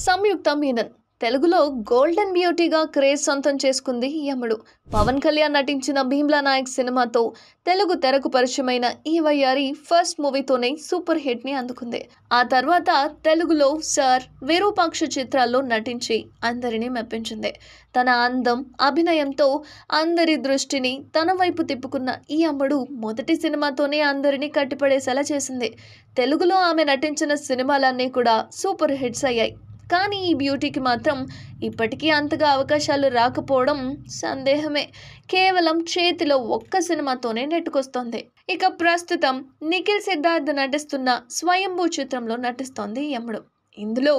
సంయుక్త మీనన్ తెలుగులో golden బ్యూటీగా craze సొంతం చేసుకుంది యముడు. పవన్ కళ్యాణ్ నటించిన భీమ్లా నాయక్ సినిమాతో తెలుగు తెరకు పరిచయమైన ఈ వయ్యారి ఫస్ట్ మూవీతోనే సూపర్ హిట్ ని అందుకుంది. ఆ తర్వాత తెలుగులో సార్, విరూపాక్ష చిత్రాల్లో నటించి అందరినీ మెప్పించింది. తన అందం, అభినయంతో అందరి దృష్టిని తన వైపు తిప్పుకున్న ఈ అమ్మడు మొదటి సినిమాతోనే అందరినీ కట్టిపడేసేలా చేసింది. తెలుగులో ఆమె నటించిన సినిమాలన్నీ కూడా సూపర్ హిట్స్ అయ్యాయి. కానీ ఈ బ్యూటీకి మాత్రం ఇప్పటికీ అంతగా అవకాశాలు రాకపోవడం సందేహమే. కేవలం చేతిలో ఒక్క సినిమాతోనే నెట్టుకొస్తోంది. ఇక ప్రస్తుతం నిఖిల్ సిద్ధార్థ్ నటిస్తున్న స్వయంభూ చిత్రంలో నటిస్తోంది యముడు. ఇందులో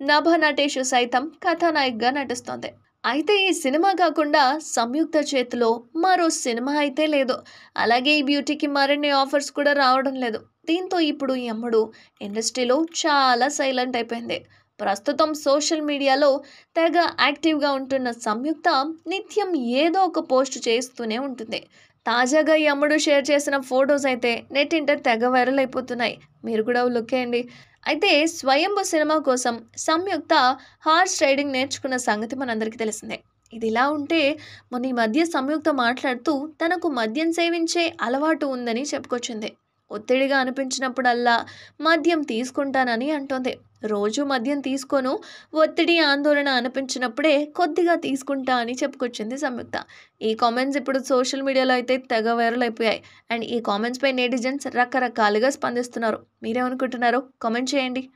నభ నటేష్ సైతం కథానాయికగా నటిస్తోంది. అయితే ఈ సినిమా కాకుండా సంయుక్త చేతిలో మరో సినిమా అయితే లేదు. అలాగే ఈ బ్యూటీకి మరిన్ని ఆఫర్స్ కూడా రావడం లేదు. దీంతో ఇప్పుడు ఈ యముడు ఇండస్ట్రీలో చాలా సైలెంట్ అయిపోయింది. ప్రస్తుతం సోషల్ మీడియాలో తెగ యాక్టివ్గా ఉంటున్న సంయుక్త నిత్యం ఏదో ఒక పోస్ట్ చేస్తూనే ఉంటుంది. తాజాగా ఈ అమ్ముడు షేర్ చేసిన ఫొటోస్ అయితే నెట్టింట తెగ వైరల్ అయిపోతున్నాయి. మీరు కూడా లుక్ వేయండి. అయితే స్వయంభూ సినిమా కోసం సంయుక్త హార్స్ రైడింగ్ నేర్చుకున్న సంగతి మనందరికీ తెలిసిందే. ఇది ఇలా ఉంటే మొన్న ఈ మధ్య సంయుక్త మాట్లాడుతూ తనకు మద్యం సేవించే అలవాటు ఉందని చెప్పుకొచ్చింది. ఒత్తిడిగా అనిపించినప్పుడల్లా మద్యం తీసుకుంటానని అంటోంది. రోజు మద్యం తీసుకోను, ఒత్తిడి ఆందోళన అనిపించినప్పుడే కొద్దిగా తీసుకుంటా అని చెప్పుకొచ్చింది సంయుక్త. ఈ కామెంట్స్ ఇప్పుడు సోషల్ మీడియాలో అయితే తెగ వైరల్ అయిపోయాయి. అండ్ ఈ కామెంట్స్పై నెటిజన్స్ రకరకాలుగా స్పందిస్తున్నారు. మీరేమనుకుంటున్నారో కామెంట్ చేయండి.